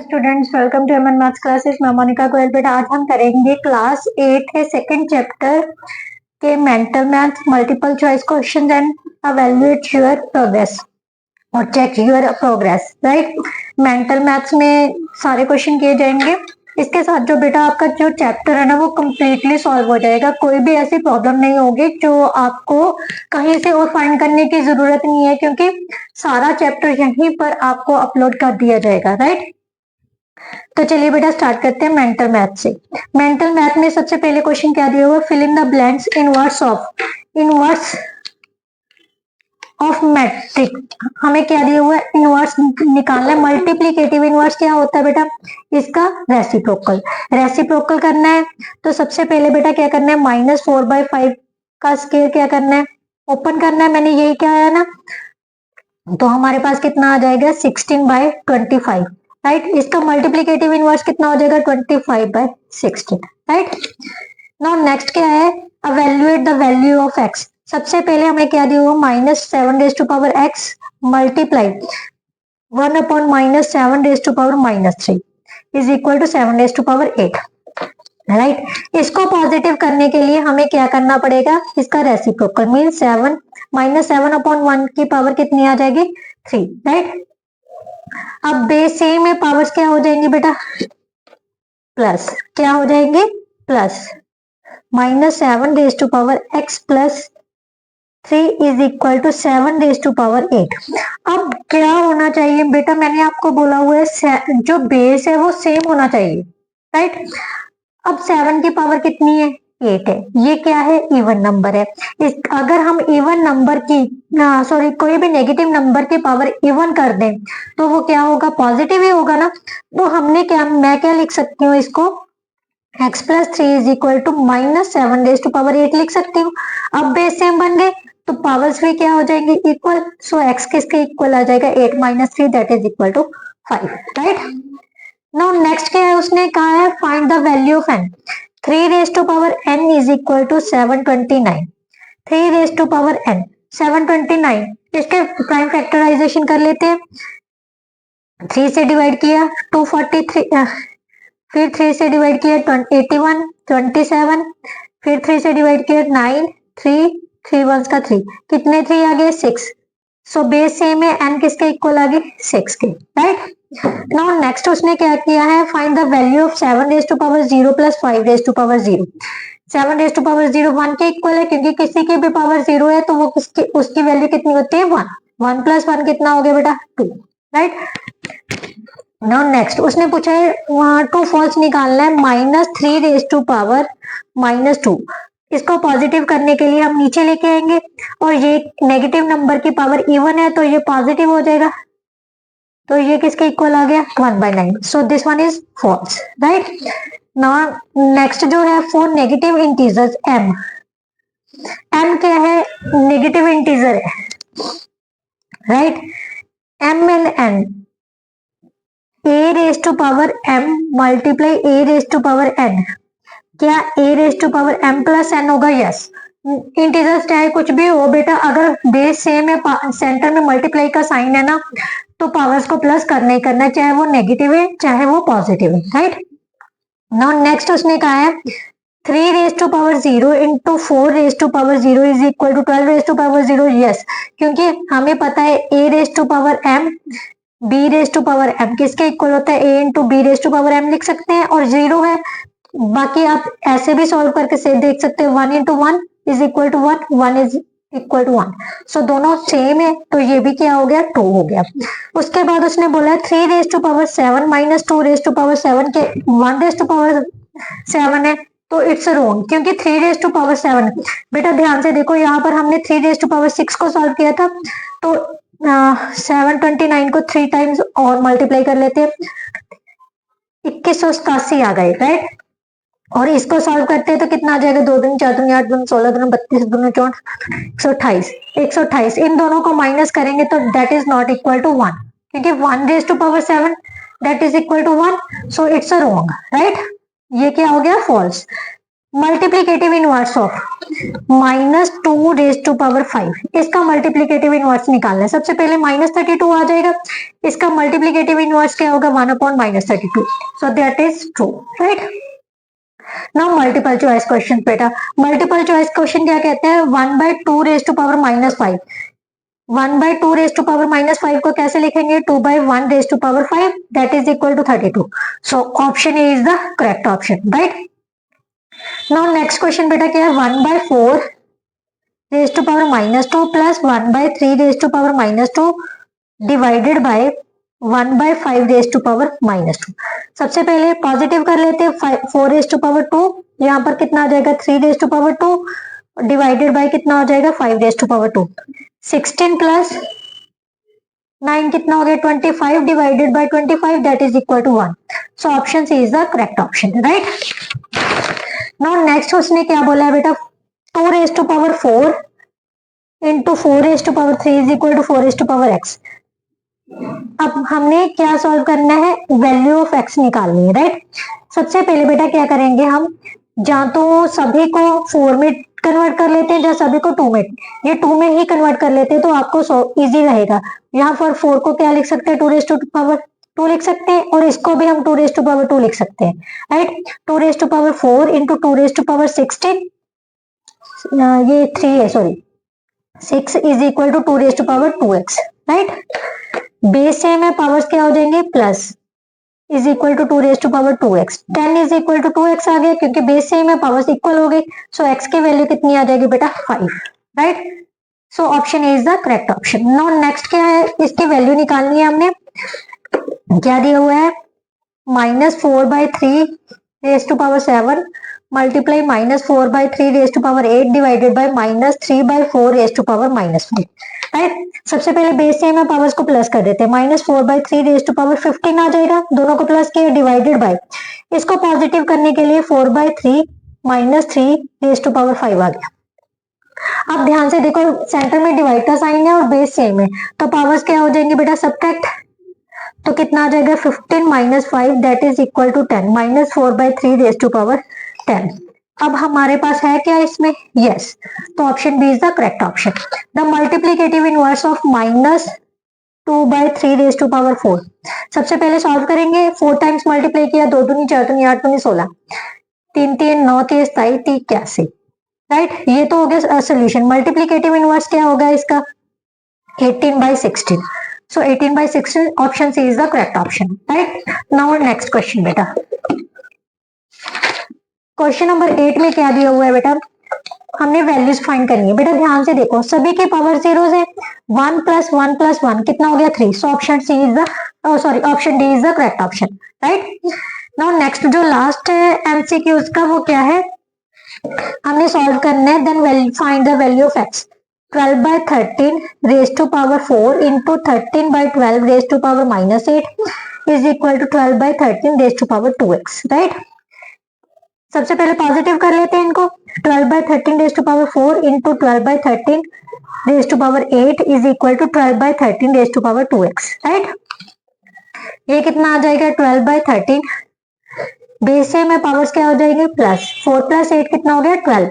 Students, welcome to M N maths classes. मैं मोनिका गोयल। बेटा आज हम करेंगे क्लास 8 है सेकंड चैप्टर के mental math multiple choice question and evaluate your progress और check your progress. Right, mental maths में सारे क्वेश्चन किए जाएंगे। इसके साथ जो बेटा आपका जो चैप्टर है ना वो कम्प्लीटली सॉल्व हो जाएगा। कोई भी ऐसी प्रॉब्लम नहीं होगी जो आपको कहीं से और फाइंड करने की जरूरत नहीं है, क्योंकि सारा चैप्टर यहीं पर आपको अपलोड कर दिया जाएगा। राइट, तो चलिए बेटा स्टार्ट करते हैं मेंटल मैथ से। मेंटल मैथ में सबसे पहले क्वेश्चन क्या दिया हुआ, fill in the blanks inverse of matrix. हमें क्या दिया हुआ है, इनवर्स निकालना है। मल्टीप्लीकेटिव इनवर्स क्या होता है बेटा, इसका रेसिप्रोकल करना है। तो सबसे पहले बेटा क्या करना है, -4/5 का स्क्वायर क्या करना है, ओपन करना है। मैंने यही क्या है ना, तो हमारे पास कितना आ जाएगा 16/25। राइट, इसका मल्टीप्लीकेटिव इनवर्स कितना हो जाएगा 25/16। राइट, नाउ नेक्स्ट क्या है, evaluate the value of x। सबसे पहले हमें क्या दिया हुआ, -7x multiply 1/-7⁻³ is equal to 7⁸। Right, इसको पॉजिटिव करने के लिए हमें क्या करना पड़ेगा, इसका रेसिप्रोकल मीन 7 -7/1 की पावर कितनी आ जाएगी 3। राइट, अब बेस सेम में पावर्स क्या हो जाएंगी बेटा, प्लस क्या हो जाएंगे, plus -7x plus 3 is equal to 7⁸। अब क्या होना चाहिए बेटा, मैंने आपको बोला हुआ है जो बेस है वो सेम होना चाहिए। राइट, अब 7 की पावर कितनी है, 8 है। ये क्या है, इवन नंबर है। अगर हम इवन नंबर की कोई भी नेगेटिव नंबर की पावर इवन कर दें तो वो क्या होगा, पॉजिटिव ही होगा ना। तो हमने क्या, मैं क्या लिख सकती हूँ इसको, x plus 3 is equal to -7⁸ लिख सकती हूँ। अब बेस सेम बन गए तो पावर्स भी क्या हो जाएंगे, इक्वल। सो x किसके इक्वल आ जाएगा, 8 - 3 that is equal to 5। Right, now next क्या है, उसने कहा है find the value of n। 3⁻n is equal to 729। 3⁻n 729, इसके प्राइम फैक्टराइजेशन कर लेते हैं। 3 से डिवाइड किया 243, फिर 3 से डिवाइड किया 81 27, फिर 3 से डिवाइड किया 9 3 3 1 का 3, कितने 3 आ गए 6। सो बेस सेम है, n किसके इक्वल आ गए 6 के। राइट, नाउ नेक्स्ट उसने क्या किया है, find the value of 7⁻0 plus 5⁻0। 7⁻0 1 के इक्वल है, क्योंकि किसी की भी पावर 0 है तो वो उसकी वैल्यू कितनी होती है 1। 1 + 1 कितना हो गया बेटा 2। राइट, नाउ नेक्स्ट उसने पूछा है ट्रू फॉल्स निकालना है, -3⁻2। इसको पॉजिटिव करने के लिए हम नीचे लेके आएंगे और ये नेगेटिव नंबर की पावर इवन है तो ये पॉजिटिव हो जाएगा। तो ये किसके इक्वल आ गया 1/9। So this one is false. Right, now next जो है फॉर नेगेटिव इंटीजर्स m क्या है, नेगेटिव इंटीजर है। Right, m and n a⁻m multiply a⁻n, क्या a⁻m प्लस n होगा, यस। इंटीजर्स चाहे कुछ भी हो बेटा, अगर बेस सेम है, सेंटर में मल्टीप्लाई का साइन है ना, तो पावर्स को प्लस करना ही करना है, चाहे वो नेगेटिव है चाहे वो पॉजिटिव है। राइट, नाउ नेक्स्ट उसने कहा है 3⁻0 into 4⁻0 is equal to 12⁻0। Yes, क्योंकि हमें पता है a⁻m b⁻m किसके इक्वल होता है, a इंटू b⁻m लिख सकते हैं, और 0 है। बाकी आप ऐसे भी सॉल्व करके से देख सकते हैं, 1 × 1 is equal to 1, 1 is equal to 1। So दोनों सेम है तो ये भी क्या हो गया 2 हो गया। उसके बाद उसने बोला 3⁻7 माइनस 2⁻7 के 1⁻7 है, तो इट्स रॉन्ग, क्योंकि 3⁻7 बेटा ध्यान से देखो, यहाँ पर हमने 3⁻6 को सॉल्व किया था, तो 729 को 3 टाइम्स और मल्टीप्लाई कर लेते हैं, 2187 आ गए। राइट, और इसको सॉल्व करते हैं तो कितना आ जाएगा, 2 दूनी 4 दूनी 8 दूनी 16 दूनी 32 दूनी 64 128। इन दोनों को माइनस करेंगे तो that is not equal to 1, क्योंकि 1⁻7 that is equal to 1। So it's wrong. Right, ये क्या हो गया false. Multiplicative inverse of -2 raise to power 5, इसका मल्टीप्लीकेटिव इनवर्स निकालना है। सबसे पहले -32 आ जाएगा, इसका मल्टीप्लीकेटिव इनवर्स क्या होगा 1/-32, so that is true, right. Now multiple choice question बेटा, मल्टीपल चॉइस क्वेश्चन क्या कहते हैं 1/2 raise to power -5, 1/2 raise to power -5 को कैसे लिखेंगे 2/1 raise to power 5, that is equal to 32, so option A is the correct option, right. Now next question बेटा क्या है 1/4 raise to power -2 plus 1/3 raise to power -2 divided bye 1/5 raise to power -2। सबसे पहले positive कर लेते हैं 4 raise to power 2, यहाँ पर कितना आ जाएगा 3 raise to power 2 divided by कितना हो जाएगा 5 रेज टू पावर 2, 16 प्लस 9 कितना हो गया 25 divided by 25, that is equal to 1, so option C is the correct option, right. Now next उसने क्या बोला है बेटा 2 raise to power 4 into 4 raise to power 3 is equal to 4 raise to power x। अब हमने क्या सॉल्व करना है वैल्यू ऑफ x निकालनी है, राइट। सबसे पहले बेटा क्या करेंगे हम जहाँ तो सभी को 4 में कन्वर्ट कर लेते हैं, जहाँ सभी को 2 में, ये 2 में ही कन्वर्ट कर लेते हैं तो आपको इजी रहेगा। यहाँ पर 4 को क्या लिख सकते हैं 2 रेज टू पावर 2 लिख सकते हैं, और इसको भी हम 2 रेज टू पावर 2 लिख सकते हैं, right. 2 raise to power 4 into 2 raise to power 16, ये 3 है sorry 6 is equal to 2 raise to power 2x, right. Base same है, पावर्स क्या हो जाएंगे plus is equal to 2 raise to power 2x, 10 is equal to 2x आ गया क्योंकि base same है, पावर्स इक्वल हो गई, सो x की वैल्यू कितनी आ जाएगी बेटा 5, right. So option A is the correct option. Now next क्या है इसकी वैल्यू निकालनी है हमने, क्या दिया हुआ है -4/3 raise to power 7 multiply -4/3 raise to power 8 divided by -3/4 raise to power -5, right. सबसे पहले बेस सेम है, पावर्स को प्लस कर देते हैं, -4/3 रेज टू पावर 15 आ जाएगा, दोनों को प्लस किया डिवाइडेड बाय, इसको पॉजिटिव करने के लिए 4/3 -3 रेज टू पावर 5 आ गया। अब ध्यान से देखो सेंटर में डिवाइड का साइन है और बेस सेम है, तो पावर्स क्या हो जाएंगे बेटा सब्ट्रैक्ट, तो कितना आ जाएगा 15 - 5 that is equal to 10, -4/3 raise to power 10। अब हमारे पास है क्या इसमें यस, तो option B is the correct option. The multiplicative inverse of -2/3 raise to power 4, सबसे पहले सॉल्व करेंगे, 4 टाइम्स मल्टीप्लाई किया, 2 दूनी 4 दूनी 8 दूनी 16, 3 3 9 3 27 3 81, राइट। ये तो हो गया सोल्यूशन। मल्टीप्लीकेटिव इनवर्स क्या होगा इसका 18/16, so 18/16 option C is the correct option, right. Now next question बेटा, क्वेश्चन नंबर 8 में क्या दिया हुआ है बेटा, हमने वैल्यूज फाइंड करनी है। बेटा ध्यान से देखो सभी के पावर जीरोस है, 1 + 1 + 1 कितना हो गया 3, so option C is the option D is the correct option, right. Now next जो लास्ट है एमसीक्यूज का वो क्या है, हमने सॉल्व करना है, then find the value of x, 12/13 raise to power 4 into 13/12 raise to power -8 is equal to 12/13 raise to power 2x, right. सबसे पहले पॉजिटिव कर लेते हैं इनको, 12/13 raise to power 4 into 12/13 raise to power 8 is equal to 12/13 raise to power 2x, right. ये कितना आ जाएगा 12/13, बेस से में पावर्स क्या हो जाएंगे प्लस, 4 + 8 कितना हो गया 12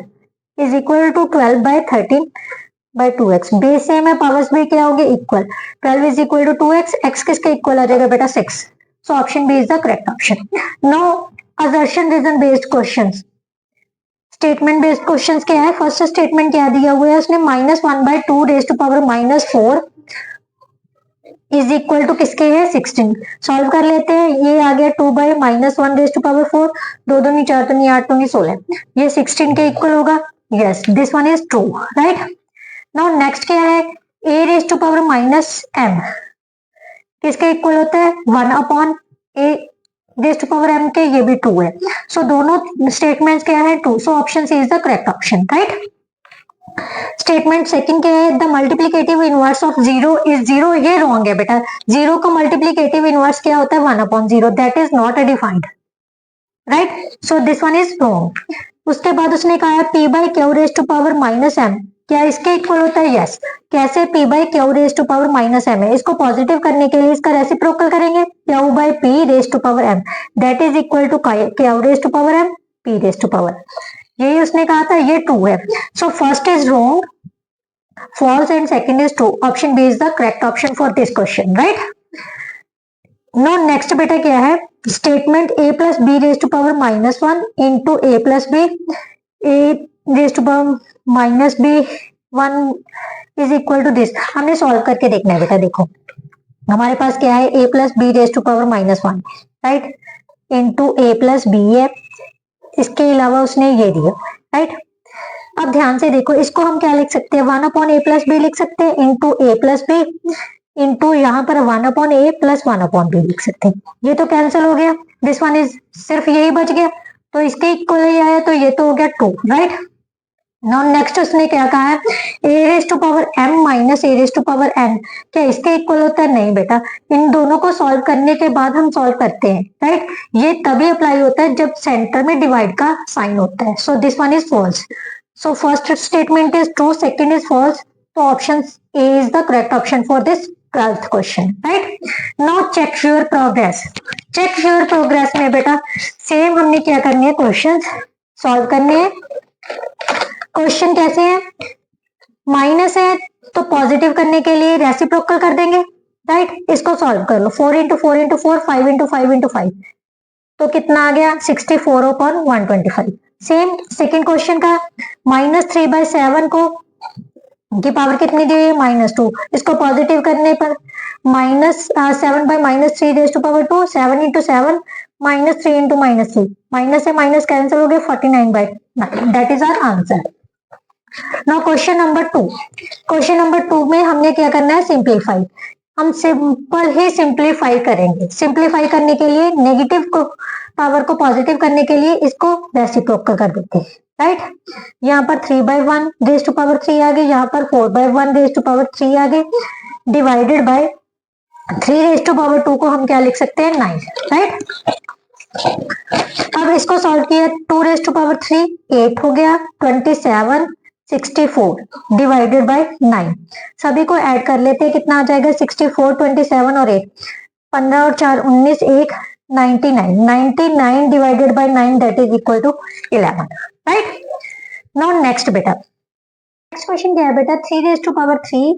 is equal to 12/13/2x, base से में पावर्स भी क्या होंगे equal, 12 is equal to 2x, x किसके इक्वल आ जाएगा बेटा 6, so option B is the correct option. Now assertion reason based questions, statement based questions क्या है, फर्स्ट स्टेटमेंट क्या दिया हुआ है उसने -1/2 raise to power -4 is equal to किसके है 16, सॉल्व कर लेते हैं, ये आ गया 2/-1 रेज टू पावर 4, 2 दूनी 4 दूनी 8 दूनी 16, ये 16 के इक्वल होगा, yes this one is true, right. Now next क्या है a raise to power -m किसके इक्वल होता है 1/a raise to power m के, ये भी 2 है, सो दोनों स्टेटमेंट्स क्या है 2, so option C is the correct option, right. Statement second क्या है, the multiplicative inverse of 0 is 0, ये रॉन्ग है बेटा, 0 का मल्टीप्लीकेटिव इनवर्स क्या होता है 1/0, that is not defined, right, so this one is wrong. उसके बाद उसने कहा p/q raise to power -m, क्या इसके इक्वल होता है, यस, कैसे p/q raise to power -m है, इसको पॉजिटिव करने के लिए इसका रेसिप्रोकल करेंगे, q/p raise to power m that is equal to q raise to power m p raise to power, यही उसने कहा था, ये ट्रू है। So first is wrong, false and second is true. Option B is the correct option for this question, right? Now next बेटा क्या है, statement a plus b raised to power minus 1 into a plus b, a raised to power minus b 1 is equal to this. हमने solve करके देखना है बेटा। देखो हमारे पास क्या है, a plus b raised to power minus 1, right, into a plus b है, इसके अलावा उसने ये दिया, राइट। अब ध्यान से देखो, इसको हम क्या लिख सकते हैं, 1 अपॉन ए प्लस बी लिख सकते हैं, इंटू ए प्लस बी, इंटू यहाँ पर 1 अपॉन ए प्लस 1 अपॉन बी लिख सकते हैं। ये तो कैंसिल हो गया, दिस वन इज सिर्फ यही बच गया, तो इसके इक्वल ही आया, तो ये तो हो गया 2, राइट। नाउ नेक्स्ट उसने क्या कहा है, a raise to power m minus a raise to power n, क्या इसके इक्वल होता है? नहीं बेटा, इन दोनों को सॉल्व करने के बाद हम सॉल्व करते हैं, राइट। ये तभी अप्लाई होता है जब सेंटर में डिवाइड का साइन होता है। So this one is false. So first statement is true, second is false. So option A is the correct option for this 12th question, right? Now check your progress. Check your progress में बेटा same हमने क्या करनी है, questions solve करने हैं। Question कैसे है, माइनस है तो पॉजिटिव करने के लिए रेसिप्रोकल कर देंगे, राइट। इसको सॉल्व कर लो, 4 इंटू 4 इंटू 4, 5 इंटू 5 इंटू 5, तो कितना आ गया, 64 अपॉन 125। सेम सेकेंड क्वेश्चन का, -3/7 को की पावर कितनी दी है, -2, इसको पॉजिटिव करने पर -7/-3 raise to power 2, 7 into 7, -3 into -3, minus से माइनस कैंसिल हो गया, 49/9, that is our answer. Now question number 2, question number 2 में हमने क्या करना है, सिंप्लीफाई। हम सिंपल ही सिंप्लीफाई करेंगे। सिंप्लीफाई करने के लिए नेगेटिव को पावर को पॉजिटिव करने के लिए इसको रेसिप्रोकल कर देते हैं, राइट। यहाँ पर 3/1 रेज़ टू पावर 3 आ गई, यहाँ पर 4/1 रेज़ टू पावर 3 आ गई, divided by 3 raise to power 2 को हम क्या लिख सकते हैं, 9, राइट। अब इसको सॉल्व किया, 2 रेज़ टू पावर 3 8 हो गया, 27 64 डिवाइडेड बाय 9, सभी को ऐड कर लेते हैं, कितना आ जाएगा, 64 27 और 8, 15 और 4 19, 1 99 divided by 9 that is equal to 11, right. Now next बेटा, नेक्स्ट क्वेश्चन क्या है बेटा, 3 raise to power 3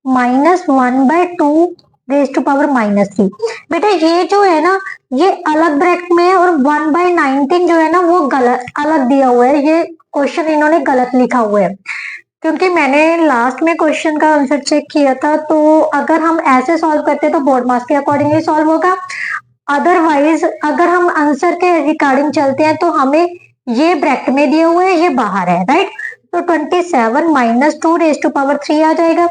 -1/2 raise to power -3। बेटा ये जो है ना, ये अलग ब्रैकेट में है, और 1/19 जो है ना वो गलत अलग दिया हुआ है। ये क्वेश्चन इन्होंने गलत लिखा हुआ है, क्योंकि मैंने लास्ट में क्वेश्चन का आंसर चेक किया था, तो अगर हम ऐसे सॉल्व करते तो बोर्ड मार्क्स के अकॉर्डिंगली सॉल्व होगा। अदरवाइज अगर हम आंसर के रिगार्डिंग चलते हैं तो हमें ये ब्रैकेट में दिया हुआ है, ये बाहर है, राइट। तो 27 - 2 रेज़ टू पावर 3 आ जाएगा,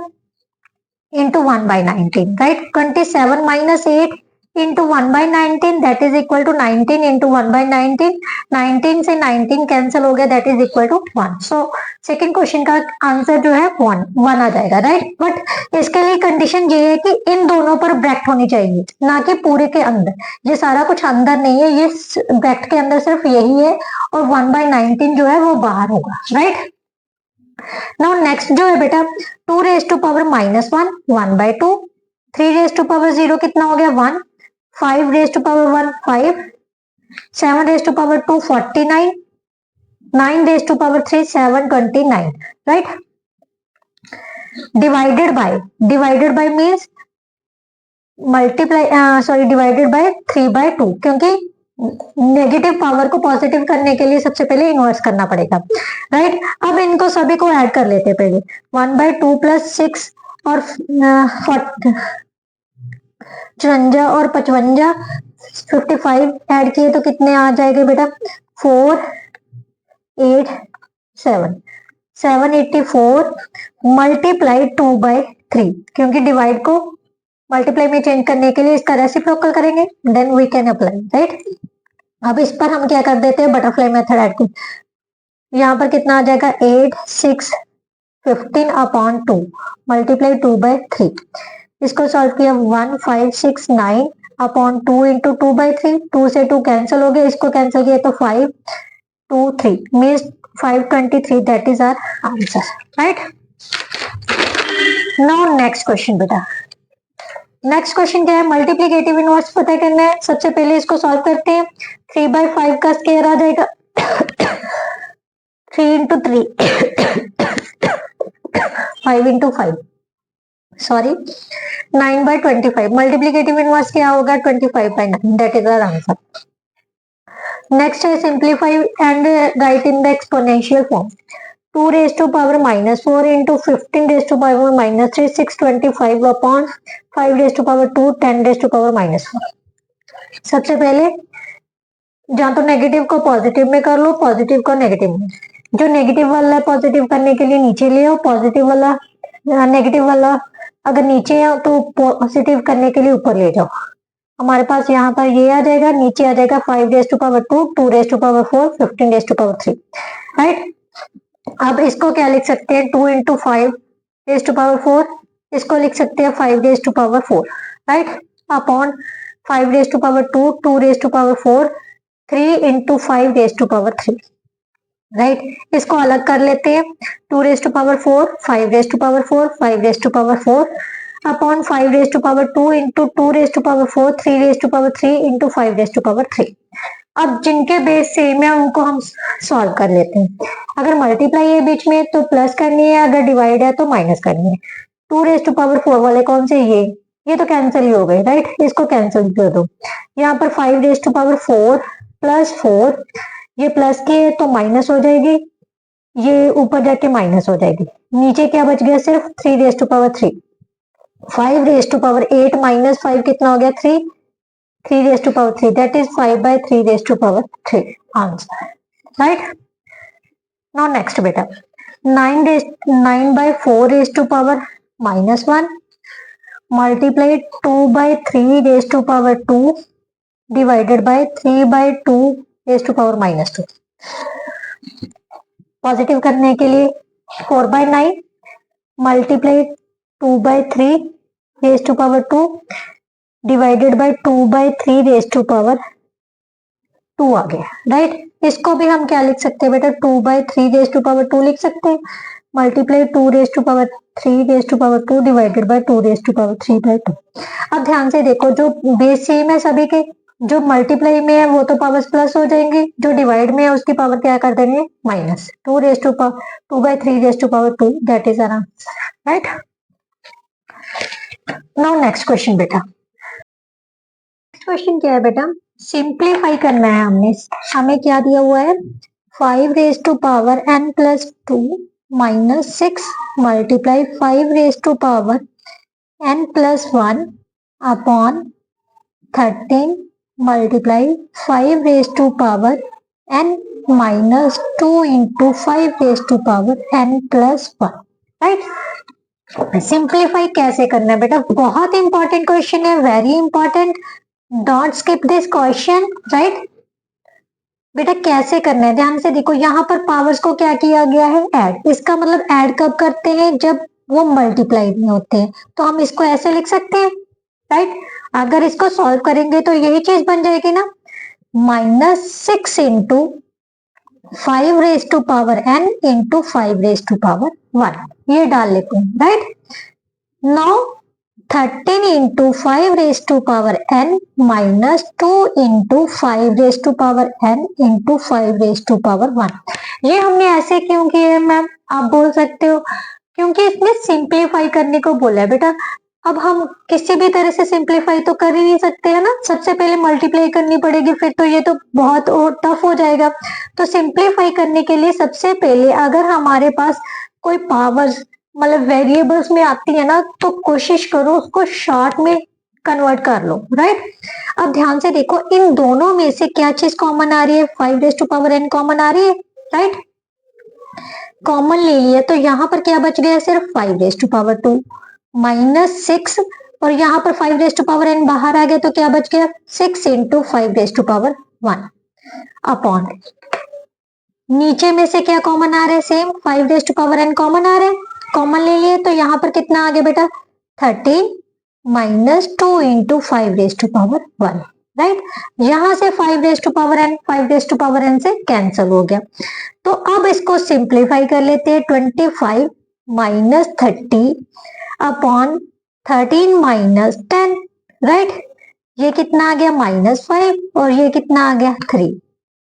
into 1/19, right. 27 - 8 into 1/19 that is equal to 19 into 1/19, 19 से 19 कैंसिल हो गया, that is equal to 1। So second question का आंसर जो है 1 आ जाएगा, राइट। बट इसके लिए कंडीशन ये है कि इन दोनों पर ब्रैकेट होनी चाहिए, ना कि पूरे के अंदर। ये सारा कुछ अंदर नहीं है, ये ब्रैकेट के अंदर सिर्फ यही है, और 1/19 जो है वो बाहर होगा, राइट। नाउ नेक्स्ट जो है बेटा, 2 raise to power -1 1/2, 3 raise to power 0 कितना हो गया, 1, 5 raise to power 1 5, 7 raise to power 2 49, 9 raise to power 3 729, right. Divided by means multiply, sorry divided by 3/2, क्योंकि नेगेटिव पावर को पॉजिटिव करने के लिए सबसे पहले इनवर्स करना पड़ेगा, राइट। अब इनको सभी को ऐड कर लेते हैं पहले, 1/2 प्लस 6 और 54 और 55, 55 ऐड किए तो कितने आ जाएंगे बेटा, 4 8 7 784 मल्टीप्लाई 2/3, क्योंकि डिवाइड को मल्टीप्लाई में चेंज करने के लिए इसका रेसिप्रोकल करेंगे, then we can apply, right. अब इस पर हम क्या कर देते हैं, बटरफ्लाई मेथड ऐड कर, यहाँ पर कितना आ जाएगा, 8 6 15 अपॉन 2 मल्टीप्लाई 2/3, इसको सॉल्व किया, 1 5 6 9 अपॉन 2 इंटू 2/3, 2 से 2 कैंसिल हो गया, इसको कैंसिल किया तो 5 2 3 means 523, that is our answer, right. Now next question बेटा, नेक्स्ट क्वेश्चन क्या है, मल्टीप्लिकेटिव इनवर्स पता करना है। सबसे पहले इसको सॉल्व करते हैं, 3/5 का स्क्वायर आ जाएगा 3 into 3 5 into 5 sorry 9 by 25 multiplicative inverse क्या होगा 25 by 9 that is our answer. Next है simplify and write in the exponential form 2 raised to power -4 into 15 raised to power -3 625 upon 5 raised to power 2 10 raised to power -4। सबसे पहले जहां तो negative को positive में कर लो, पॉजिटिव को नेगेटिव में, जो नेगेटिव वाला पॉजिटिव करने के लिए नीचे ले आओ, पॉजिटिव वाला नेगेटिव वाला अगर नीचे है तो पॉजिटिव करने के लिए ऊपर ले जाओ। हमारे पास यहाँ पर ये आ जाएगा, नीचे आ जाएगा 5 raised to power 2 2 raised to power 4 15 raised to power 3 right. अब इसको क्या लिख सकते हैं 2 into 5 raised to power 4, इसको लिख सकते हैं 5 raised to power 4 right upon 5 raised to power 2 2 raised to power 4 3 into 5 raised to power 3 right. इसको अलग कर लेते हैं 2 raised to power 4 5 raised to power 4 5 raised to power 4 upon 5 raised to power 2 into 2 raised to power 4 3 raised to power 3 into 5 raised to power 3। अब जिनके base same है उनको हम सॉल्व कर लेते हैं। अगर मल्टीप्लाई है बीच में तो प्लस करनी है, अगर डिवाइड है तो माइनस करनी है। 2 raised to power 4 वाले कौन से, ये तो कैंसिल ही हो गए राइट, इसको कैंसिल कर दो। यहाँ पर 5 raised to power 4 प्लस 4, ये प्लस की है तो माइनस हो जाएगी, ये ऊपर जाके माइनस हो जाएगी, नीचे क्या बच गया सिर्फ 3 raised to power 3। 5 raised to power 8 minus 5 कितना हो गया 3 3 raised to power 3 that is 5 by 3 raised to power 3 answer right. Now next बेटा 9 by 4 raised to power -1 multiply 2 by 3 raised to power 2 divided by 3 by 2 raised to power -2। Positive करने के लिए 4 by 9 multiply 2 by 3 raised to power 2 divided bye 2 by 3 raised to power 2 आ गया right. इसको भी हम क्या लिख सकते हैं बेटा 2 by 3 raised to power 2 लिख सकते हैं, multiply 2 raised to power 3 raised to power 2 divided bye 2 raised to power 3 by 2। अब ध्यान से देखो जो बेस सेम है सभी के, जो मल्टीप्लाई में है वो तो पावर्स प्लस हो जाएंगे, जो डिवाइड में है उसकी पावर क्या कर देंगे minus. 2 raised to power 2 by 3 raised to power 2 that is our answer right. Now next question बेटा, क्वेश्चन क्या है बेटा सिंप्लीफाई करना है। हमें क्या दिया हुआ है 5 raised to power n plus 2 minus 6 multiply 5 raised to power n plus 1 upon 13 multiply 5 raised to power n minus 2 into 5 raised to power n plus 1 right. Simplify कैसे करना है बेटा, बहुत इंपॉर्टेंट क्वेश्चन है, very important, don't skip this question right. बेटा कैसे करना है ध्यान से देखो, यहाँ पर पावर्स को क्या किया गया है ऐड, इसका मतलब ऐड कब करते हैं जब वो मल्टीप्लाई में होते हैं, तो हम इसको ऐसे लिख सकते हैं राइट। अगर इसको सॉल्व करेंगे तो यही चीज बन जाएगी ना -6 into 5 raised to power n into 5 raised to power 1, ये डाल लेते हैं right. Now 13 into 5 raised to power n minus 2 into 5 raised to power n into 5 raised to power 1। ये हमने ऐसे क्यों किया है मैम, आप बोल सकते हो क्योंकि इसने सिंप्लीफाई करने को बोला है बेटा। अब हम किसी भी तरह से सिंप्लीफाई तो कर ही नहीं सकते है ना, सबसे पहले मल्टीप्लाई करनी पड़ेगी, फिर तो ये तो बहुत टफ हो जाएगा। तो सिंप्लीफाई करने के लिए सबसे पहले अगर हमारे पास कोई पावर्स मतलब वेरिएबल्स में आती है ना तो कोशिश करो उसको शॉर्ट में कन्वर्ट कर लो राइट। अब ध्यान से देखो इन दोनों में से क्या चीज कॉमन आ रही है 5 raised to power n common आ रही है राइट, कॉमन ले लिया तो यहाँ पर क्या बच गया सिर्फ 5 raised to power 2 माइनस 6 और यहाँ पर 5 raised to power n बाहर आ गया तो क्या बच गया 6 into 5 raised to power 1 upon नीचे में से क्या कॉमन आ रहा है same 5 raised to power n common आ रहा है, कॉमन ले लिए तो यहाँ पर कितना आ गया बेटा 13 minus 2 into 5 raised to power 1 right. यहां से 5 raised to power n 5 raised to power n से कैंसिल हो गया। तो अब इसको सिंप्लीफाई कर लेते हैं 25 माइनस 30 अपॉन 13 माइनस 10 राइट। ये कितना आ गया -5 और ये कितना आ गया 3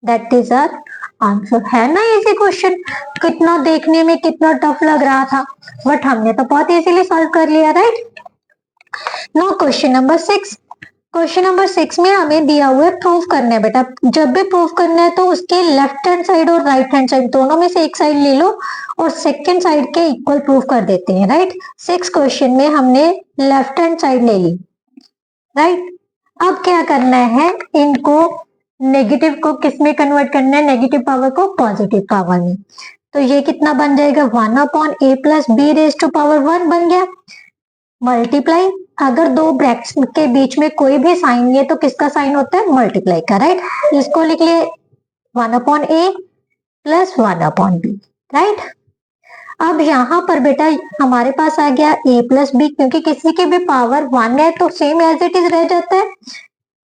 दैट इज आवर आंसर। है ना इजी क्वेश्चन, कितना देखने में कितना टफ लग रहा था, बट हमने तो बहुत इजीली सॉल्व कर लिया, right. No question number 6। Question number 6 में हमें दिया हुआ है प्रूव करना है बेटा। जब भी प्रूव करना है तो उसके लेफ्ट हैंड साइड और राइट हैंड साइड दोनों में से एक साइड ले लो और सेकंड साइड के इक्वल प्रूव कर देते हैं, राइट। 6 क्वेश्चन में हमने लेफ्ट हैंड साइड ले ली, राइट। अब क्या करना है, इनको नेगेटिव को किस में कन्वर्ट करना है, नेगेटिव पावर को पॉजिटिव पावर में। तो ये कितना बन जाएगा, 1/a plus b raise to power 1 बन गया। मल्टीप्लाई, अगर दो ब्रैकेट्स के बीच में कोई भी साइन है तो किसका साइन होता है, मल्टीप्लाई का, राइट। इसको लिख लिए 1/a प्लस 1/b, राइट। अब यहाँ पर बेटा हमारे पास आ गया a प्लस बी, क्योंकि किसी की भी पावर 1 है तो सेम एज इट इज रह जाता है।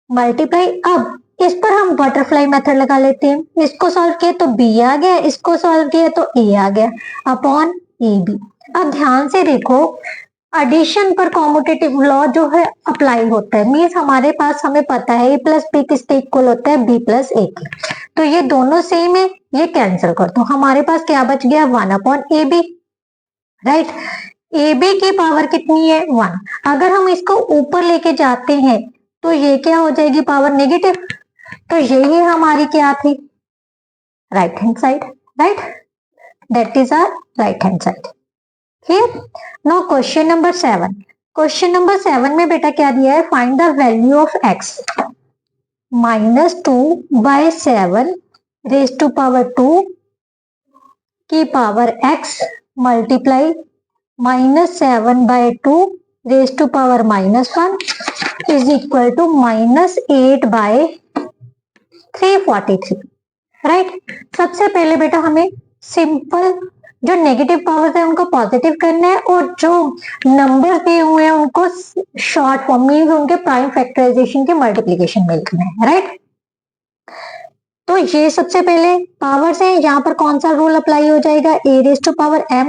मल्टीप्लाई, अब इस पर हम बटरफ्लाई मेथड लगा लेते हैं। इसको सॉल्व किया तो b आ गया, इसको सॉल्व किया तो a आ गया अपॉन ab। अब ध्यान से देखो, एडिशन पर कॉम्यूटेटिव लॉ जो है अप्लाई होता है, मीन्स हमारे पास हमें पता है a प्लस बी किसके इक्वल होता है, b प्लस a के। तो ये दोनों सेम है, ये कैंसिल कर दो, हमारे पास क्या बच गया, 1/ab, राइट। ab की पावर कितनी है, 1। अगर हम इसको ऊपर लेके जाते हैं तो ये क्या हो जाएगी, पावर नेगेटिव। तो यही हमारी क्या थी, right hand side, right. That is our right hand side. Clear. Now question number 7। Question number 7 में बेटा क्या दिया है, find the value of x -2/7 raise to power 2 की power x multiply -7/2 raise to power -1 is equal to -8/343, right. सबसे पहले बेटा हमें सिंपल जो नेगेटिव पावर्स है उनको पॉजिटिव करना है और जो नंबर दिए हुए हैं उनको शॉर्ट फॉर्म मीन्स उनके प्राइम फैक्टराइजेशन के मल्टीप्लीकेशन में लिखना है, राइट। तो ये सबसे पहले पावर्स है, यहाँ पर कौन सा रूल अप्लाई हो जाएगा, a raise to power m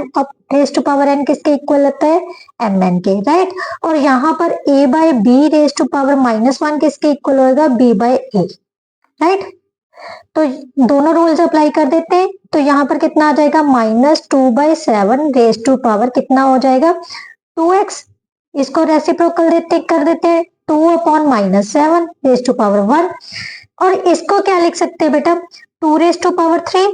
raise to power n किसके इक्वल होता है, mn के, राइट। और यहाँ पर a/b रेज टू पावर -1 किसके इक्वल होगा, b/a, राइट। तो दोनों रूल्स अप्लाई कर देते हैं, तो यहाँ पर कितना आ जाएगा, -2/7 रेज टू पावर कितना हो जाएगा, 2x। इसको रेसिप्रोकल कर देते हैं 2/-7 रेज टू पावर 1। और इसको क्या लिख सकते हैं बेटा, 2 रेज टू पावर 3,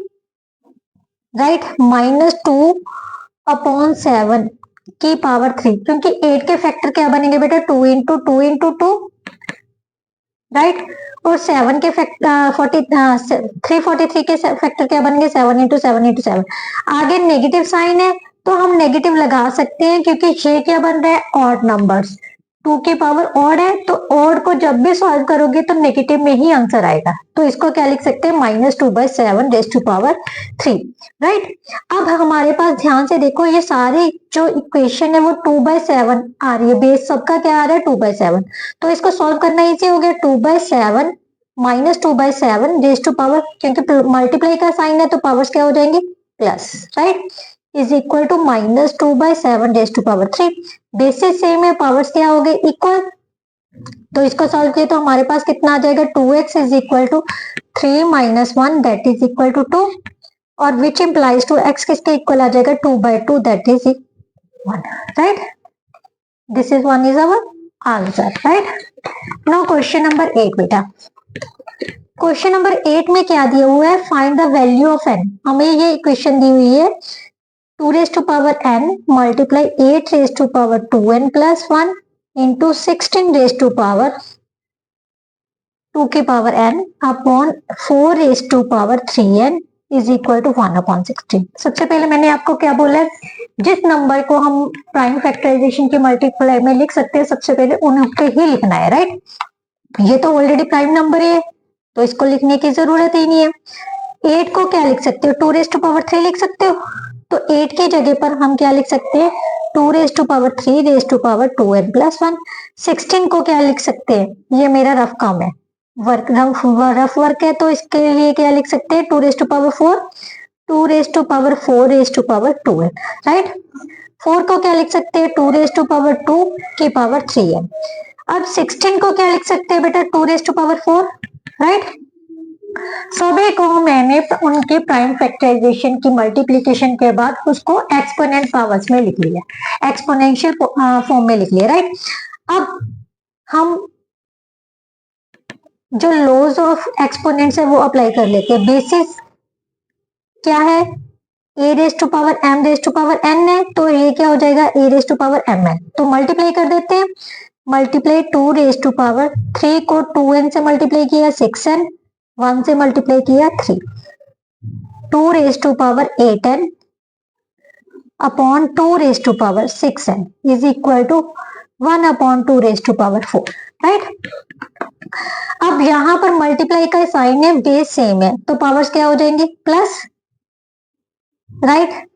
राइट, -2/7 की पावर 3, क्योंकि 8 के फैक्टर क्या बनेंगे बेटा, 2 इंटू 2 इंटू 2, राइट। और 7 के फैक्टर 343 के फैक्टर क्या बनेंगे, 7 इंटू 7 इंटू 7। आगे नेगेटिव साइन है तो हम नेगेटिव लगा सकते हैं, क्योंकि ये क्या बन रहा है, ऑड नंबर्स, 2 की पावर ऑड है तो ऑड को जब भी सॉल्व करोगे तो नेगेटिव में ही आंसर आएगा। तो इसको क्या लिख सकते हैं, -2/7 रेज टू पावर 3, राइट। अब हमारे पास ध्यान से देखो, ये सारी जो इक्वेशन है वो 2/7 आ रही है, बेस सबका क्या आ रहा है, 2/7। तो इसको सॉल्व करना इजी हो गया, 2/7 -2/7 रेज टू पावर, क्योंकि मल्टीप्लाई का साइन है तो पावर्स क्या हो जाएंगे, plus, right, is equal to -2/7 raise to power 3। Bases same है, पावर्स क्या हो गए, इक्वल। तो इसको सॉल्व किए तो हमारे पास कितना आ जाएगा, 2x is equal to 3 - 1 that is equal to 2, और विच इम्प्लाइज टू x किसके इक्वल आ जाएगा, 2/2 that is 1, right. This is one is our answer, right. Now question number 8 बेटा। क्वेश्चन नंबर 8 में क्या दिया हुआ है, find the value of n। हमें ये इक्वेशन दी हुई है, 2 raise to power n multiply 8 raise to power 2n plus 1 into 16 raise to power 2 की power n upon 4 raise to power 3n is equal to 1/16। सबसे पहले मैंने आपको क्या बोला है, जिस नंबर को हम प्राइम फैक्टराइजेशन के मल्टीप्लाई में लिख सकते हैं सबसे पहले उनके ही लिखना है, राइट। ये तो ऑलरेडी प्राइम नंबर है तो इसको लिखने की जरूरत ही नहीं है। 8 को क्या लिख सकते हो, 2 रेज टू पावर 3 लिख सकते हो, तो 8 की जगह पर हम क्या लिख सकते हैं, 2 raise to power 3 raise to power 2n plus 1। 16 को क्या लिख सकते हैं, ये मेरा रफ काम है, रफ वर्क है, तो इसके लिए क्या लिख सकते हैं, 2 raise to power 4, 2 raise to power 4 raise to power 2n, right. 4 को क्या लिख सकते हैं, 2 रेज टू पावर 2 की पावर 3n। अब 16 को क्या लिख सकते हैं बेटा, 2 रेज टू पावर 4, राइट। सभी को मैंने उनके प्राइम फैक्टराइजेशन की मल्टीप्लिकेशन के बाद उसको एक्सपोनेंट पावर्स में लिख लिया, एक्सपोनेंशियल फॉर्म में लिख लिया, राइट। अब हम जो लॉज ऑफ एक्सपोनेंट्स है वो अप्लाई कर लेते हैं। बेसिस क्या है, a raise to power m raise to power n है, तो ये क्या हो जाएगा, a raise to power m n. तो मल्टीप्लाई कर देते हैं, मल्टीप्लाई 2 रेस टू पावर 3 को 2n से मल्टीप्लाई किया 6n, 1 से मल्टीप्लाई किया 3, 2 raise to power 8n upon 2 raise to power 6n is equal to 1 upon 2 raise to power 4, right. अब यहां पर मल्टीप्लाई का साइन है, बेस सेम है, तो पावर्स क्या हो जाएंगे, प्लस, राइट।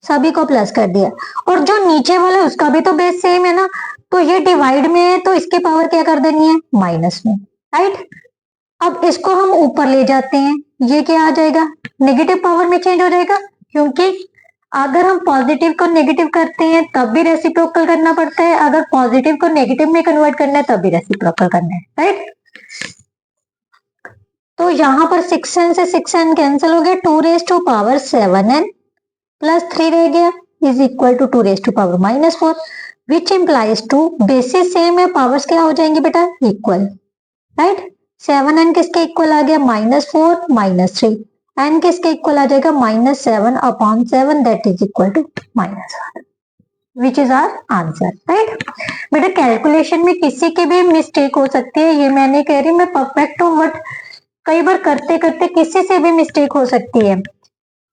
सभी को प्लस कर दिया, और जो नीचे वाला है उसका भी तो बेस सेम है ना, तो ये डिवाइड में है तो इसके पावर क्या कर देनी है, माइनस में, राइट। अब इसको हम ऊपर ले जाते हैं, ये क्या आ जाएगा, नेगेटिव पावर में चेंज हो जाएगा, क्योंकि अगर हम पॉजिटिव को नेगेटिव करते हैं तब भी रेसिप्रोकल करना पड़ता है, अगर पॉजिटिव को नेगेटिव में कन्वर्ट करना है तब भी रेसिप्रोकल करना है, राइट। तो यहाँ पर 6n से 6n कैंसिल हो गया, 2 raise to power 7n plus 3 रह गया is equal to 2 raise to power minus 4, which implies to, bases same है, पावर्स क्या हो जाएंगे बेटा, इक्वल, राइट। 7n किसके इक्वल आ गया, -4 -3, n किसके इक्वल आ जाएगा, -7 upon 7 that is equal to -1, which is our answer, right. बेटा कैलकुलेशन में किसी की भी मिस्टेक हो सकती है, ये मैंने कह रही मैं परफेक्ट हूँ, बट कई बार करते करते किसी से भी मिस्टेक हो सकती है,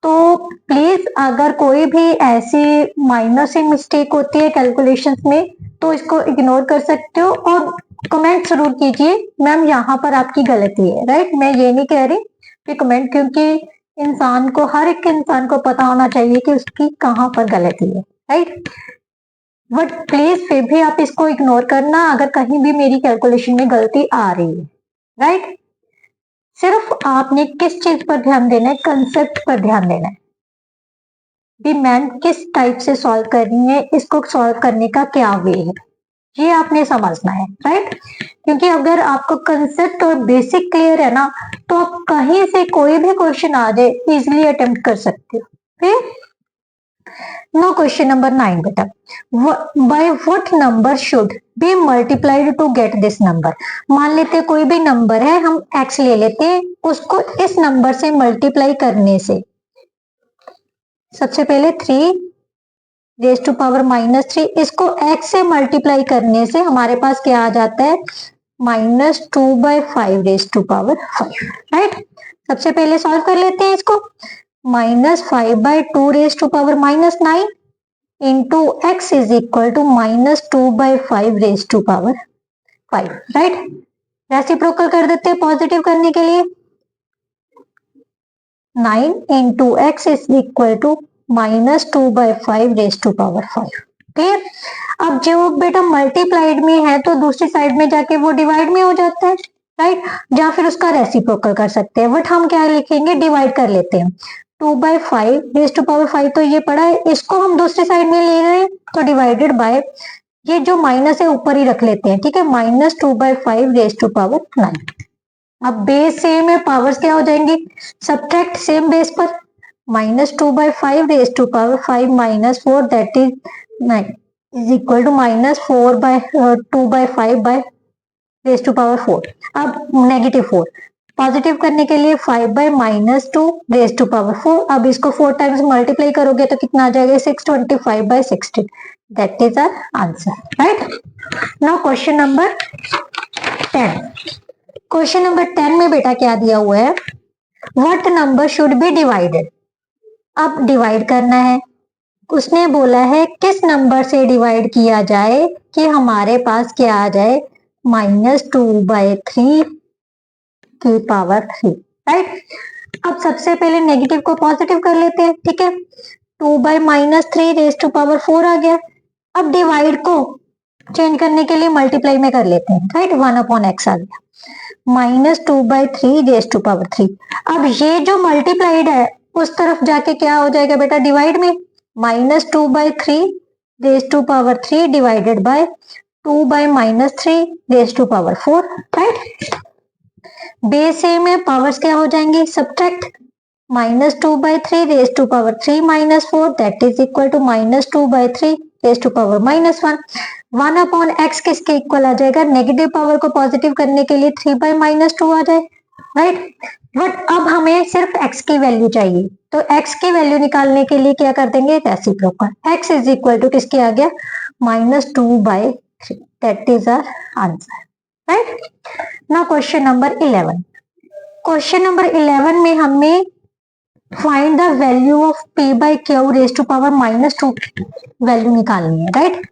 तो प्लीज अगर कोई भी ऐसी माइनर सी मिस्टेक होती है कैलकुलेशंस में तो इसको इग्नोर कर सकते हो, और कमेंट जरूर कीजिए मैम यहाँ पर आपकी गलती है, राइट। मैं ये नहीं कह रही कि कमेंट, क्योंकि इंसान को, हर एक इंसान को पता होना चाहिए कि उसकी कहाँ पर गलती है, राइट। बट प्लीज फिर भी आप इसको इग्नोर करना अगर कहीं भी मेरी कैलकुलेशन में गलती आ रही है, राइट। सिर्फ आपने किस चीज पर ध्यान देना है, कंसेप्ट पर ध्यान देना है, भी मैम किस टाइप से सॉल्व करनी है, इसको सॉल्व करने का क्या वे है, ये आपने समझना है, राइट। क्योंकि अगर आपको कंसेप्ट और बेसिक क्लियर है ना, तो आप कहीं से कोई भी क्वेश्चन आ जाए इजिली अटेम्प्ट कर सकते हो, फिर नो क्वेश्चन नंबर 9 बेटा, by what number should be multiplied to get this number. मान लेते हैं कोई भी नंबर है, हम x ले लेते हैं, उसको इस नंबर से मल्टीप्लाई करने से, सबसे पहले 3 रेज टू पावर -3, इसको x से मल्टीप्लाई करने से हमारे पास क्या आ जाता है, -2/5 रेज टू पावर 5, राइट। सबसे पहले सॉल्व कर लेते हैं इसको, -5/2 raise to power -9 into x is equal to -2/5 raise to power 5, right. Reciprocal कर देते हैं पॉजिटिव करने के लिए, 9 into x is equal to -2/5 raise to power 5, clear. अब जो बेटा मल्टीप्लाइड में है तो दूसरी साइड में जाके वो डिवाइड में हो जाता है, राइट, या फिर उसका रेसिप्रोकल कर सकते हैं, बट हम क्या लिखेंगे, डिवाइड कर लेते हैं। 2/5 रेज टू पावर 5 तो ये पड़ा है, इसको हम दूसरी साइड में ले रहे हैं तो डिवाइडेड बाय, ये जो माइनस है ऊपर ही रख लेते हैं, ठीक है, -2/5 रेज टू पावर 9। अब बेस सेम है, पावर्स क्या हो जाएंगी, सब्ट्रैक्ट सेम बेस पर, -2/5 raise to power 5 -4 that is 9 is equal to -2/5 by raise to power 4। अब -4 पॉजिटिव करने के लिए 5/-2 रेज टू पावर 4, अब इसको 4 टाइम्स मल्टीप्लाई करोगे तो कितना आ जाएगा, 625/16, that is our answer, right. Now question number 10, question number 10 में बेटा क्या दिया हुआ है, what number should be divided. अब डिवाइड करना है, उसने बोला है किस नंबर से डिवाइड किया जाए कि हमारे पास क्या आ जाए, -2/3 की पावर 3, राइट। अब सबसे पहले नेगेटिव को पॉजिटिव कर लेते हैं, ठीक है, 2/-3 रेज टू पावर 4 आ गया। अब डिवाइड को चेंज करने के लिए मल्टीप्लाई में कर लेते हैं, राइट, 1/x आ गया, -2/3 रेज टू पावर 3। अब ये जो मल्टीप्लाइड है उस तरफ जाके क्या हो जाएगा बेटा, डिवाइड में, -2/3 रेज टू पावर 3 डिवाइडेड बाय 2/-3 raise to power 4, right. Base same है, पावर्स क्या हो जाएंगी, subtract, -2/3 raise to power 3 -4 that is equal to -2/3 raise to power -1। 1/x किसके इक्वल आ जाएगा, नेगेटिव पावर को पॉजिटिव करने के लिए 3/-2 आ जाए, राइट। बट अब हमें सिर्फ x की वैल्यू चाहिए, तो x की वैल्यू निकालने के लिए क्या कर देंगे, reciprocal, x is equal to किसके आ गया, -2/3 that is our answer, right. Now question number 11। Question number 11 में हमें find the value of p by q raise to power -2 value निकालनी है, राइट।